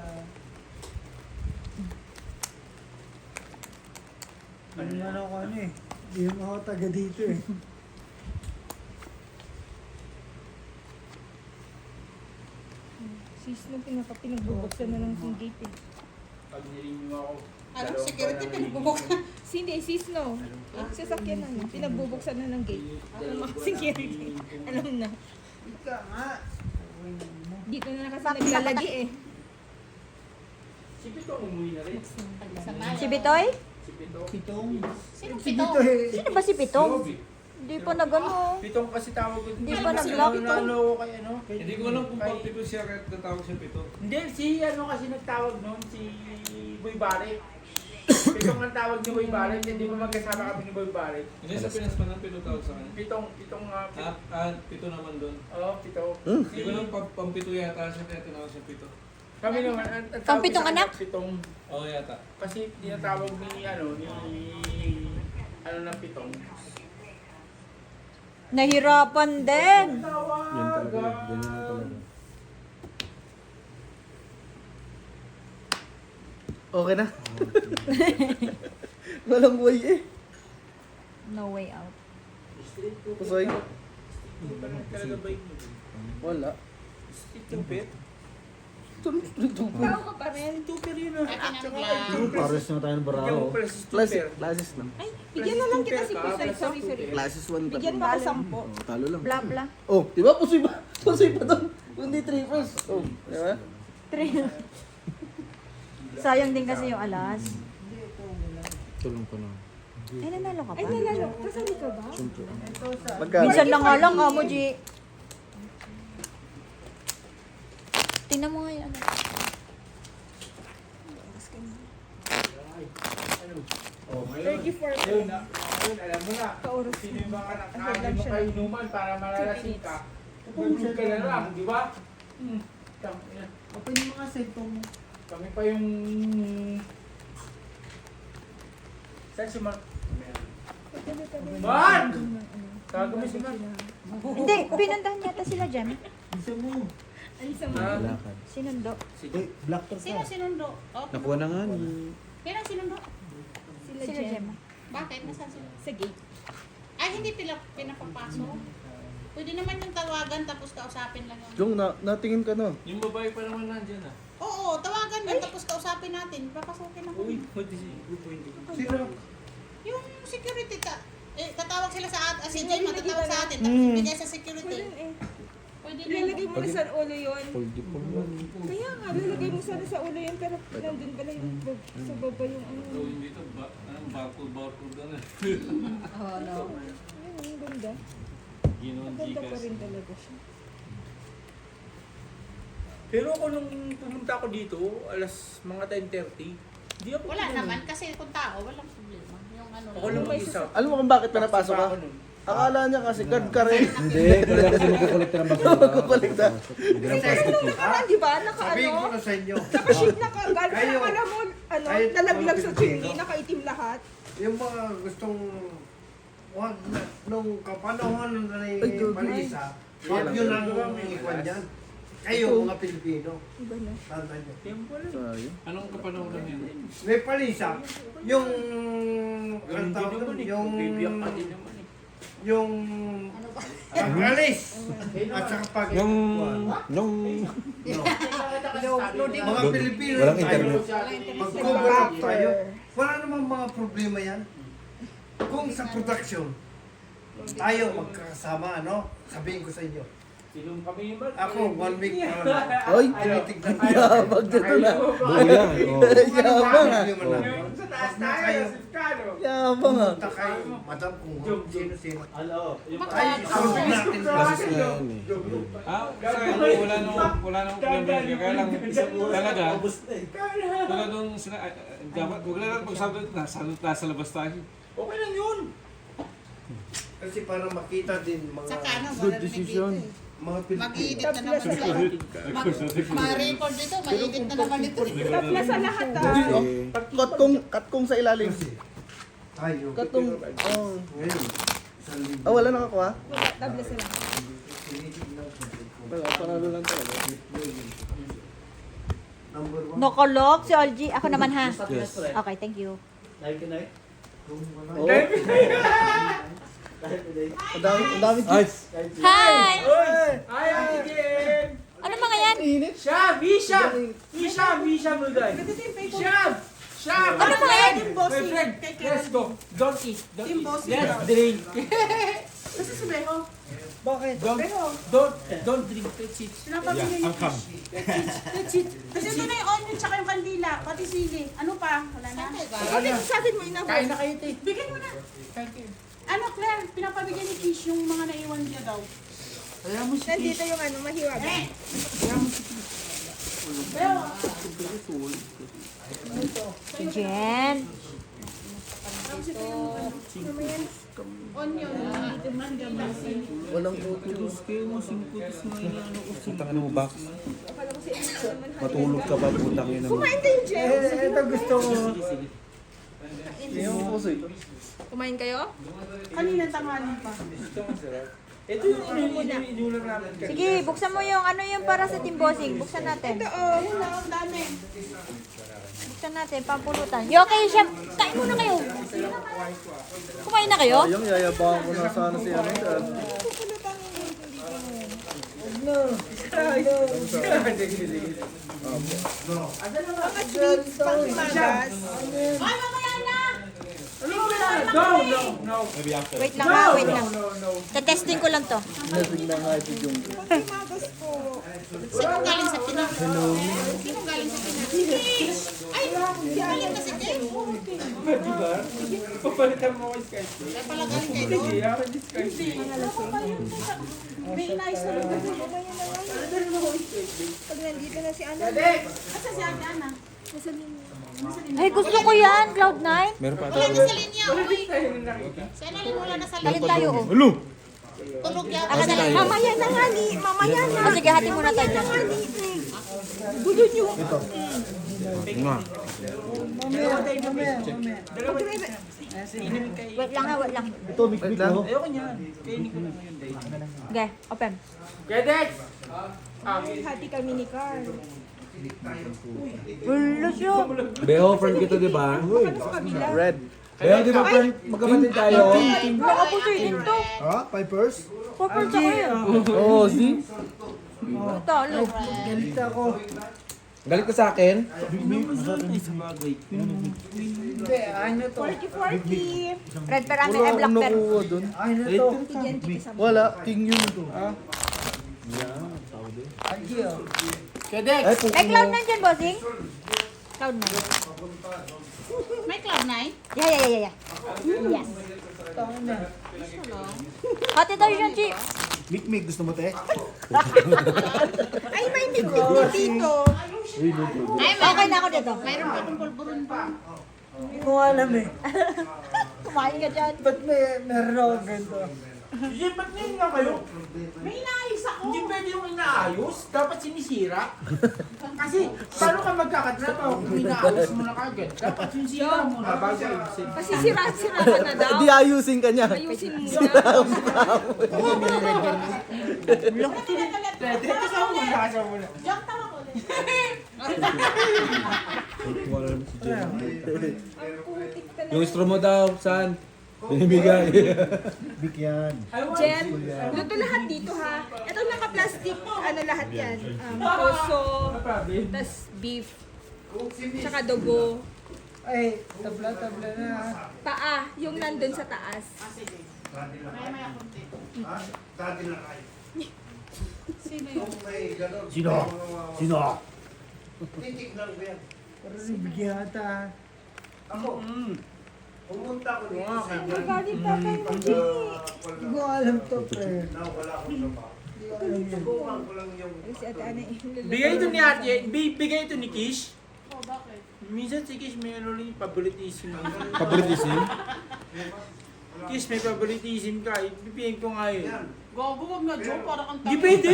Ano man ako ano eh. Hindi mo ako taga dito eh. Sis nung pinagbubuksan na ng gate eh. Pag nilinyo ako. Ano, dalawang security parang pinagbubukan. Hindi, sis no. Sasakyan na no. Pinagbubuksan na ng gate. Ang mga security. Alam na. Ika nga. Dito na kasi naglalagi eh. Si Pito umuwi na rin. si Bitoy? Si Pito. Pitong. Sino Si pito? Bito eh. Sino ba si Pitong? Hindi pa nagano. Pitong kasi tawag ko. Hindi pa Kasi nag-lock ito. nalo ako kay ano. Hindi ko alam kung pang pito siya kahit natawag siya pito. Hindi, si ano kasi nagtawag noon, si Boy Barret. Pitong ang tawag ni Boy Barret, hindi mo magkasama kami ni Boy Barret. Hindi sa Pinas pa ng pito tawag sa kanya. Pitong, Pito naman doon. Pito. Hindi ko alam pampito yata siya kaya tinawag siya pito. Kami naman, ang tawag Pampitong sa kanya, anak? Pitong, Oo yata. kasi tinatawag ni ano ng Pitong. Nahirapan din. Yan talaga. Ganyan na talaga. Okay na. Walang buhay eh. No way out. Pusoy. Talaga ba yun? Wala. Stupid. Tao ka pa rin. Stupid yun ah. Akin ang vlog. Pares na tayo ng Bigyan mo Barao. pala si Classes. Stupid. Classes lang. Ay, bigyan na lang kita si Super ka, Pusoy. plus Sorry, super. sorry. Classes 1 Bigyan mo ako 10. Oh, talo lang. Bla bla. Oh, di ba? Pusoy ba? Pusoy pa doon. Kundi triples. Oh, di ba? Sayang din kasi yung alas. Tulong ko lang. Ay, nanalo ka Ay, pa. nalalo. Kasali ka ba? Magkano? Minsan lang nga lang, amo, G. Tingnan mo nga yan. Oh, ngayon. 34. Ayun na. Ayun, alam mo na. Kaurus. Sino yung mga Ang nakakali lang mo siya. kay inuman para malalasing ka? Tulog ka na lang, di ba? Tangina. Open mo nga cellphone mo. Kami pa yung... Saan si Mark? Man! Kagabi si Mark. Hindi, pinuntahan yata sila dyan. Bisa mo. Lakad. Sinundo. Uy, black tar Sino ka. sinundo? Oh, Nakuha na nga ni... Sino sinundo? Sila Gemma. Bakit? Nasaan sila? Sa gate. Ay, hindi pinapapasok. Pwede naman yung tawagan tapos kausapin lang yun. Jong, natingin ka na. Yung babae pa naman nandyan ah. Oo, tawagan yun tapos kausapin natin. Papasukin ako. pwede si grupo hindi. Sino? Yung security, tatawag sila sa atin. Si Jay matatawag sa atin. Tapos ibigay sa security. Pwede na. Ilalagay mo na sa ulo yun. Poldi po lang. Kaya nga, lalagay mo sana sa ulo yun, pero nandun pala yung sa baba yung ano. dito, barcode na. Oo, no. Ayun, ang ganda. Ginoon Ang ganda pa rin talaga siya. Pero ako nung pumunta ako dito, alas mga 10:30, di ako Wala tinanong. naman kasi kung tao, walang problema. Yung ano Ako lang mag-isa. Alam mo kung bakit pinapasok ka? Ako nun. Akala niya kasi guard ka rin. Hindi, kaya kasi magkukolekta ng basura. Magkukolekta. Hindi ng plastic eh. Nakaraan, di ba? Naka Sabihin ko ano? na sa inyo, Naka-sheet na kagal. Kayo. Alam mo, ano, Kayo, nalaglag mga sa Pilipino. chimney, nakaitim lahat. yung mga gustong wag na, nung kapanahon na Ay, Diyos. Balisa, wag nyo nang ikwan dyan. Kayo, mga Pilipino, Iba na. tanda nyo. Tempo lang. Sayang. Anong kapanahon lang yun? May palisa, yung, Yung ang hindi tawag naman doon, eh. yung, Bibiyak ka din naman eh. yung, pag-alis, at saka pag, Nung... mga Pilipino Walang tayo, internet. mag-cover up tayo, wala namang mga problema yan. Kung sa production, tayo magkakasama, ano, sabihin ko sa inyo, Silong kami yung bal. ako, 1 week pa lang, Ay, tinitignan ko. yabag dito na. Buo yan. Oh. Yabang ah. Yung Sa taas Wag na tayo, kayo. sa Sikano. Yabang ah. Punta kayo, madam, kung sino-sino. Ay, Mag- solve natin. Process na yan eh. Wala nang problema kaya lang talaga tulad nung dapat wag na lang pagsabi nasa labas tayo. Okay lang yun. Kasi para makita din mga Saka ano, Good marinig decision. dito eh. mga Pilipino. Mag-i-edit na naman sila. Ma-record dito, ma-edit na naman ito. Tapos sa lahat Katkong sa ilalim. Tayo. Katong, oh. Ngayon, isang libo. Ah, wala nakakuha? Wala, tabla sa lahat. Wala, panalo lang talaga. Number 1. Nokolok si Olgie. Ako naman ha. Okay, thank you. Oh. Ang dami Ay! Hi! Ay, Ate Jen! Ano mga yan? init. Shab! Hisham! Hisham mo guys! Shab! Shab! Ano mga yan? My friend, let's go! Don't eat! Don't eat! Let's drink! Kasi si Beho, Bakit? Don't drink! Let's eat! pinapabigay yung fish. That's it. Kasi ito na yung onion tsaka yung kandila, pati sili. Ano pa? Wala na. Bakit sa akin mo inabot? Kain na kayo, te! Bigyan mo na. Ano, Claire, pinapabigyan ni Fish yung mga naiwan niya daw. Nandito yung ano, mahiwag. Si Jen. Onion, kandila, sili. Walang photo. Putang ano mo box. Akala ko sa inyo naman. Matulog ka pa, putang ina mo. Kumain tayo, Jen. Ito gusto ko. Yung puso eh. Kumain kayo? Kanina tanghali pa. Ito yung inulam namin kanina. Sige, buksan mo yung ano yung para sa team bossing. Buksan natin. Ayun na, ang dami. Buksan natin, pampulutan. Yo, okay, siya. Kain muna kayo. Kumain na kayo? Ayun, yayabangan ko na sana si ano. Pupulutan mo yung hindi ko ngayon. Mga treats pang magas. Ay, mamaya na! No! Wait lang ha, wait lang. No. Tatesting ko lang to. Nasing na nga ito yung. Pang magas po. Sino galing sa Pinas? Hello? Sino galing sa Pinas? Fish! Ay, galing na si Jen. Diba? Papalitan mo ko Sky. Kaya pala galing kay Sige, Don. ako ni Sky. May inayos na rin. Pag nandito na si Ana, Asa si Ate Ana? nasa linya. Ay, gusto ko yan, Cloud9. Meron pa Wala ata. na sa linya, uy. Tayo rin nakita. Sa Annalyn, wala na sa Galit linya. tayo, oh. Hello! Tulog yan. Akin na. Mamaya na nga ni. Mamaya na. Sige, hati muna tayo dyan. Gulo nyo. Wait lang ha, wait lang. Ito, mikmik mo. Ayoko niyan. Kainin ko na ngayon, Day. Okay, open. Kaya Dex! Hati kami ni Carl. Ulo siya. Beo, friend kita, di ba? Red. Beo, di ba friend? Magkapatid tayo. Baka po siya dito. Ha? Pipers? Purple sa kayo. Oo, see? Talo. Galit ako. Galit ka sa akin? Hindi, ano to? 40-40. Red per ame, eh, black per. Ano to? Wala, king yun to. Agi oh. Kaya Dex! May cloud nine dyan, bossing? Cloud nine. May cloud nine? Yeah. Yes. Hati tayo dyan, Chi. Mikmik, gusto mo te? Ay, may mikmik dito. Okay na ako dito. Mayroon pa itong pulburon pa. Hindi ko alam eh. Kumain ka dyan. Ba't meron ako ganito? Sige, ba't ngayon nga kayo? May inaayos ako. Hindi pwede yung inaayos. Dapat sinisira. Kasi, paano ka magkakatrabaho kung inaayos mo na kagad? Dapat sinisira mo na bago ayusin. Kasi sira-sira ka na daw. Di ayusin ka niya. Ayusin mo na. Pwede, kasama mo na, kasama mo na. Diyak tawa ko ulit. Yung straw mo daw, saan? Binibigay. Big yan. Jen, luto lahat dito ha. Ito naka-plastic, ano lahat yan. Puso, tas beef, tsaka dugo, Ay, tabla-tabla na. paa, yung nandun sa taas. Maya konti. Dati na kayo. Sino yun? May gano'n. Sino? Sino? Titignan ko yan. Parang nabigyan ata. Ako, pumunta ko dito sa inyo. Magalit na kayo, Hindi ko alam to, pre. Na wala akong trabaho. Hindi ko alam yan. Subukan ko lang yung Si Ate Ana, Bigay ito ni Ate, bigay ito ni Kish. Oh, bakit? Minsan si Kish may ano rin, favoritism. Favoritism? Kish, may favoritism ka. Ibibigay ko nga yun. Gago, wag na Joe, para kang Hindi pwede.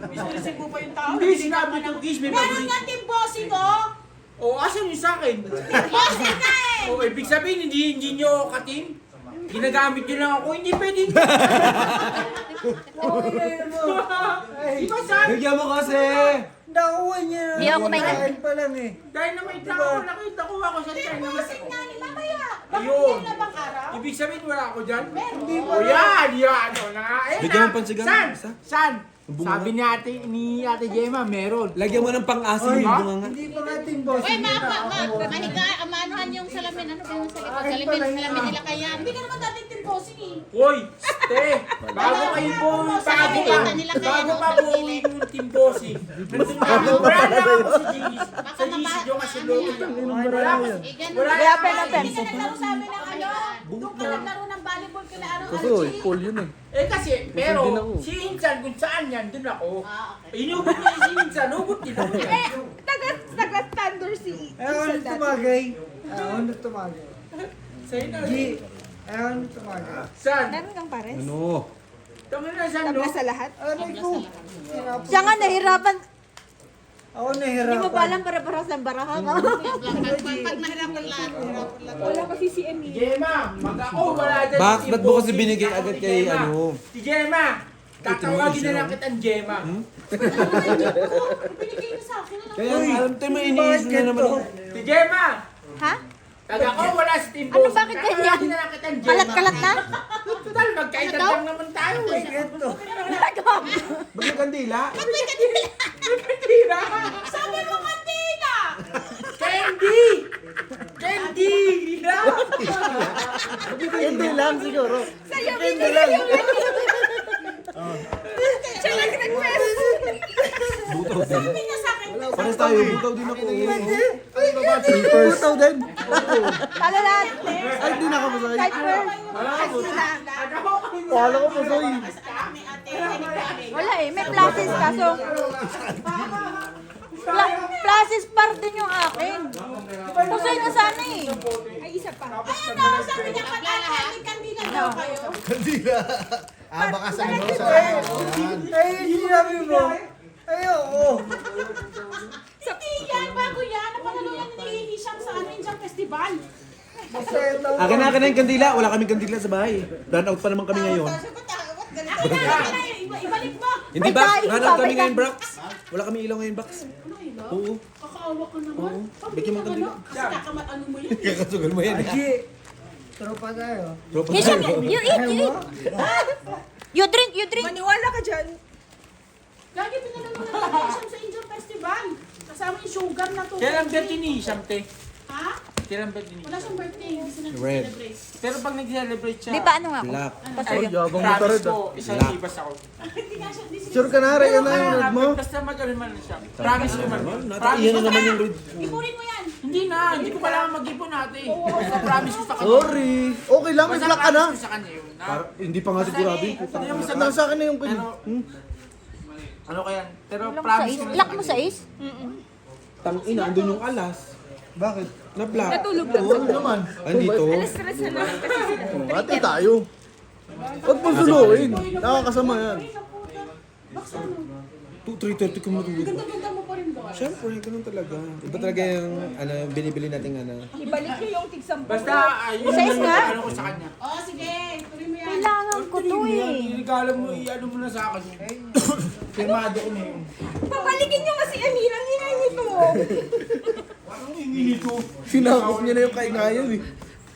Isinisin mo pa yung tao. Hindi, sinabi ko Kish, may Meron favoritism. nga team bossing oh! O, asan yung sa akin? Bossing na eh! O, ibig sabihin, hindi nyo ka-team? Ginagamit nyo lang ako, hindi pwede. Di ba sabi? Bigyan mo kasi! Nakuha niya na. Hindi ako kumain. Kain pa lang eh. Dynamite lang ako, nakita ko ako sa Team dynamite bossing ako. nga ni mamaya! Bakit Ayun. yan na bang araw? Ibig sabihin, wala ako dyan? Meron. O yan, yan. O, na, ayun Bigyan na. mo pansigang, San? isa? San? Bunga. Sabi ni Ate Gemma, meron. Lagyan mo ng pang-asim Oy, yung bunga nga. hindi pa natin boss. Uy, mahiga, maanuhan yung salamin. Ano ba yung sa likod? Salamin nila kaya. Hindi ka naman dating team bossing eh. Hoy, ste, bago kayo po, bago pa po yung team bossing. Wala na ako sa GC. Sa GC yung kasi loko lang. Wala ako. Wala Kaya na pen, ako. pen. Hindi ka naglaro sa amin ng ano? Doon ka naglaro ng volleyball kila Arong Kasi, Archie. Paul yun eh. Eh kasi, din pero ako. si Insan kung saan yan, dun ako. Okay. Inubot niya si Insan, ubot din ako. taga-thunder si Ayaw na tumagay. Ayaw na tumagay. Sa'yo na. G, ayaw na tumagay. San? Meron kang pares? Ano? Tama na, San, no? Tabla sa lahat? Aray ko. Siya nga nahirapan. Ako Hindi nahirapan. mo pa alam para sa baraha ka. Pag nahirapan lahat, nahirapan lahat. Wala kasi si Emil. Gemma, mag-ako, wala dyan Bakit? si Team Ba't mo kasi Bossing, binigay saka agad si kay Gemma. ano? Si Gemma, tatawagin na lang kitang Gemma. Binigay niyo sa akin. Ano? Kaya alam tayo mainis na naman ako. Si Gemma, Ha? taga ko wala si Team Ano, Bossing. bakit ganyan? Tatawagin na lang kitang Gemma. Kalat-kalat na? Total, magkaedad lang naman tayo eh. Ganto. Bakit kandila? Kandila! Sabi mo kantina! Candy! Candy! Hindi lang siguro. Sa'yo, binigay yung Siya nag-request. Butaw din. Sabi niya sa akin, Pares tayo, butaw din ako. Papers. Ikaw din. Talo lahat. Ay, hindi na ako masakit. Type first. Kala ko masoy. kami ate, hindi. Wala eh, may pluses kaso. Pluses part din yung akin. Pusoy na sana eh. Ay, isa pa. Ayun na, sabi niya pag ate, kantina daw kayo. Kandila. Baka sa ano, sa... Ay, sinabi mo. Ay, oo. Hindi yan, bago yan. Napagalo yan ni Hisham sa ano, Indian Festival. Basta ito. Akin na yung kandila. Wala kaming kandila sa bahay. Run out pa naman kami ngayon. Ibalik mo. Hindi ba? Run out kami ngayon, Brax. Wala kami ilaw ngayon, Brax. Oo. Kakaawa ka naman. Bigyan mo ang kandila. Kasi kakamat-ano mo yan. Kakasugal mo yan. Aji, tropa tayo. Tropa Hisham, tayo. you eat, you eat. You drink, you drink. Maniwala ka dyan. Lagi pinanalo na ni Hisham sa Indian Festival. Kasama yung sugar na to. Kailan birthday ni Hisham, te? Ha? Kailan birthday ni Wala siyang birthday. Hindi sila Red. nag-celebrate. Pero pag nag-celebrate siya, Di ba ano nga ako? Black. ay, Yabang mo promise tayo, ko, isang Black. ibas ako. Hindi nga siya. Hindi sila. Sure ka na, Ray, yan na yung red mo. Basta mag-ano man siya. Promise ko man. Iyan na naman yung red. Ipunin mo yan. Hindi na, hindi ko kailangan mag-ipon natin. Basta promise ko sa kanya. Sorry. Okay lang, may Basta black ka na. promise ko sa kanya yun. na- Hindi pa nga sigurado yung puta. Nasa akin na yung kanya. Pero, ano kaya? Pero Lock mo sa promise is. ko na Lock mo sa is? Tangina, andun yung alas. Bakit? Na black. Natulog na. Oo naman. Andito. Stress na lang kasi sila. Ate tayo. Huwag mo suluin. Nakakasama yan. 3:30 ko matulog. Ganda-ganda mo pa rin ba? Siyempre, ganun talaga. Iba talaga yung binibili nating Ibalik niyo yung tig-10. Basta, ayun Sa is yung nga? ano ko sa kanya. Oh, sige. Tuloy mo yan. Kailangan ko to eh. Regalo mo, i-ano mo na sa akin. Firmado ko na yun. Babalikin niyo kasi Amira. Ang ingay nito. Anong hingi nito? Sinakop niya na yung kaingayan eh.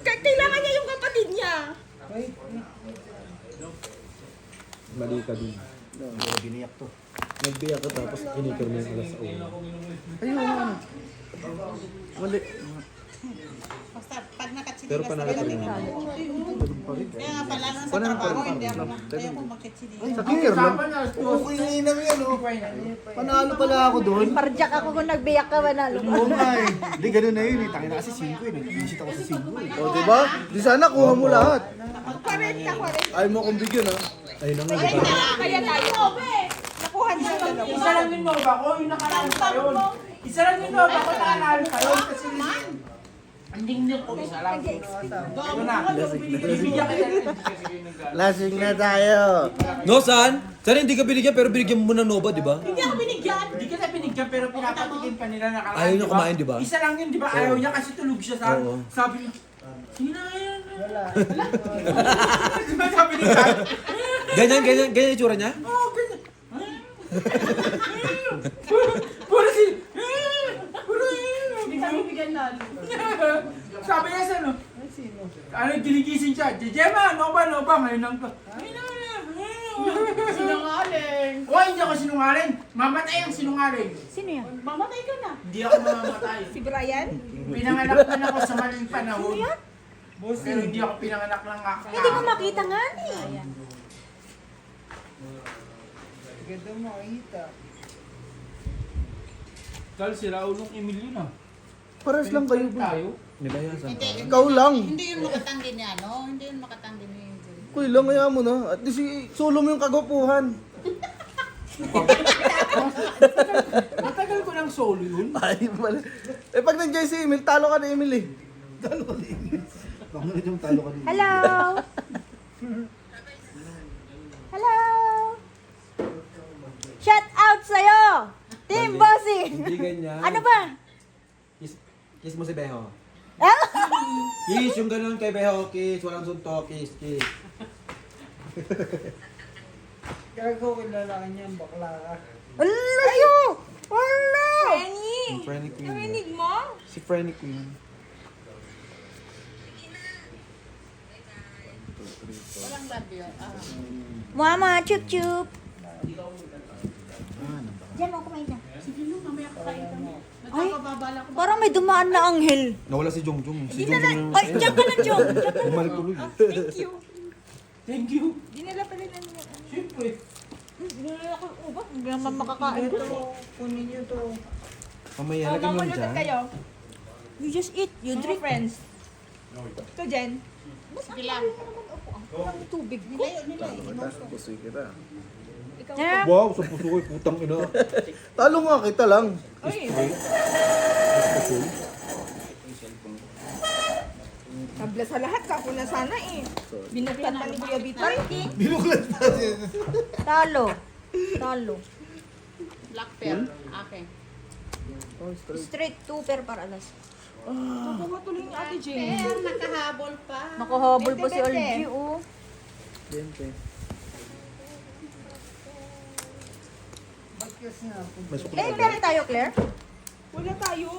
Kailangan niya yung kapatid niya. Mali ka din. Biniyak to. Nagbiyak ka tapos inikar mo yung alas sa ulo. Ayun. Mali. Basta pag nakatsinilas Pero panalo pa rin. Kaya nga pala nung sa trabaho, hindi ako ayaw ko magkatsinilas. Sa kicker lang. Okay na yun yan oh. Panalo pala ako doon. Parjak ako kung nagbiyak ka, manalo ka. Oo nga eh. Hindi, ganun na yun eh. Tangina kasi 5 eh. Nag-visit ako sa 5 eh. O, diba? Di sana kuha mo lahat. 40. Ayaw mo akong bigyan ha. Ayun na nga, diba? Kaya tayo. Nakuha niya sa dalawa. Isa lang yung Nova ko, yung nakaraan pa yun. Isa lang yung Nova ko, nakaraan pa yun. Kasi hindi ko isa lang. Ito na, bibigyan ka yan. Lasing na tayo. No, son? Sana hindi ka binigyan pero binigyan mo ng Nova, di ba? Hindi ako binigyan. Hindi kita binigyan pero pinapatigin pa nila nakaraan. Ayaw niya kumain, di ba? Isa lang yun, di ba? Ayaw niya kasi tulog siya sa... Oo. Sabi niya, sige na yan. Di ba sabi ni Kat? Ganyan yung itsura niya? Oo, ganyan. Puro si... Hindi kami bigyan lalo. Sabi niya sa ano? Ano, ginigising siya. Jema, Nova, ngayon lang to. Sinungaling. Hoy, hindi ako sinungaling. Mamatay ang sinungaling. Sino yan? Mamatay ka na. Hindi ako mamamatay. Si Brian? Pinanganak din ako sa maling panahon. Pero hindi ako pinanganak ng Hindi ko makita nga ni. Ganda mo, makita. Kal, si Raulong Emilio na. Pares lang kayo. Tayo. Nilayasan. Ikaw lang. Hindi yun makatanggi ni ano. Hindi yun makatanggi ni Kuy lang, kaya mo na. At least solo mo yung kagwapuhan. Matagal ko ng solo yun. Ay, mali. Eh, pag nandiyan si Emil, talo ka na Emil eh. Talo ka na Emil. Bakit yung talo ka na Emil? Hello? Hello? Shout out sa'yo! Team Bossing! Hindi ganyan. Ano ba? Kiss mo si Beho. Ah? Kiss, yung ganun kay Beho. Kiss, walang suntok. Kiss. Gago, kilala ka niyan, bakla ka. Layo! Wala! Penny! Franny Queen. Narinig mo? Si Franny Queen. Walang love yun. Mama, chup chup! Diyan mo, kumain na. Sige nung mamaya kakain kami. Nagkakababala ko. Parang may dumaan na anghel. Nawala si Jongjong. Si Ay, Jongjong. diyan ka na, Jong. Diyan ka. Bumalik tuloy. Thank you. Thank you. Dinala pa rin namin yung ano. Siyempre. Dinala ko yung ubat. Hindi naman makakain ko. Kunin niyo to. Mamaya, lagyan mo Mamalutod dyan. kayo. You just eat. You Mga drink. friends. Ito, Jen. Sige lang. Ang tubig. Pusoy kita. Ikaw. Yeah. Wow, sa puso ko, putang ina. Talo nga kita lang. Uy, Tabla sa lahat, kako na sana eh. Binuklat pa ni Kuya Bitoy. Binuklat pa siya. Talo. Talo. Black pear. Okay. Straight 2 per para alas. Nakuha tuloy ni Ate Jane. Pear, nakahabol pa. Nakahabol pa si Bente, LG, bente. oh. Pero tayo, Claire? Wala tayo.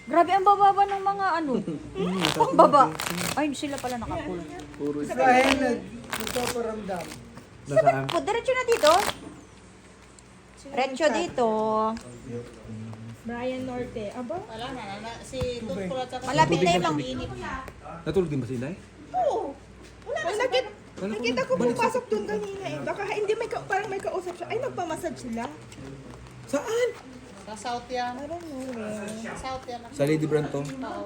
Grabe ang bababa ng mga ano. Ang baba. Ay, sila pala nakapul. Dahil nagpaparamdam. Nasaan? Po, diretso na dito. Diretso dito. Brian Norte. Aba? Wala na. Si Tutol at saka Malapit na yung inip na. Natulog din ba sila eh? Oo. Wala na. Nakita ko pumapasok doon kanina eh. Baka hindi parang may kausap siya. Ay, nagpamassage sila. Saan? Sa South yan. I don't know where. Sa South yan. Sa Lady Brand to? Oo.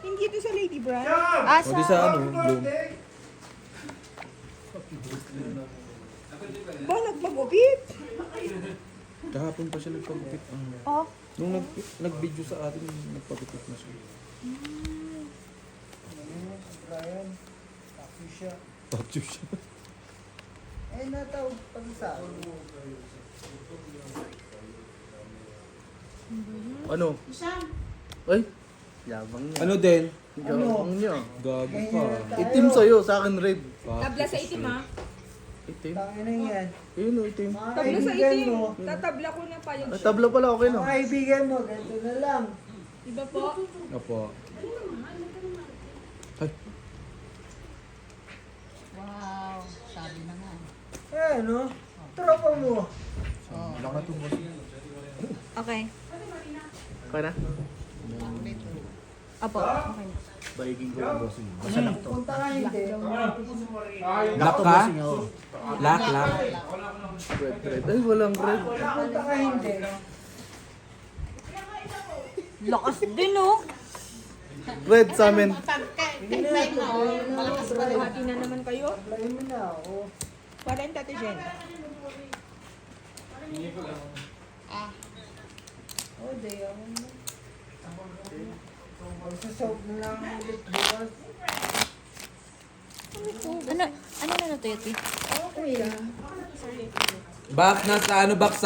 Hindi ito sa Lady Brand. Ah, O di sa ano, Bloom. Ba, nagpagupit? Kahapon pa siya nagpagupit. Oh. Nung nag-video sa atin, nagpagupit na siya. Brian, ako siya. Tattoo siya. Eh, natawag pa sa Ano? Isang. Ay? Yabang niya. Ano din? Yabang niya. Gago ka. Itim sa'yo, sa akin red. Tabla sa itim ha. Itim? Tangin na yan. Yun o, itim. Mga Tabla sa kaibigan itim. mo, Tatabla ko na pa yung Ay, tabla pala, okay mga lang. kaibigan mo, ganito na lang. Iba po. Opo. Ay, Wow. Sabi na nga. Eh, ano? Tropa mo. laka to boss. Okay. Okay na? Apo, okay na. Baiging ko yung bossing. Punta ka hindi. Lock ka? Lock. Red. Ay, walang red. Punta ka hindi. Lakas din, oh. Red sa amin. Kay na, malakas pa rin. Hati na naman kayo. Apply mo na ako. 40 Ate Jen. Ah. Oh, day ako mo. Magsasob na lang ulit bukas. Ano na to, Yati? Okay ah. Back na sa ano, back sa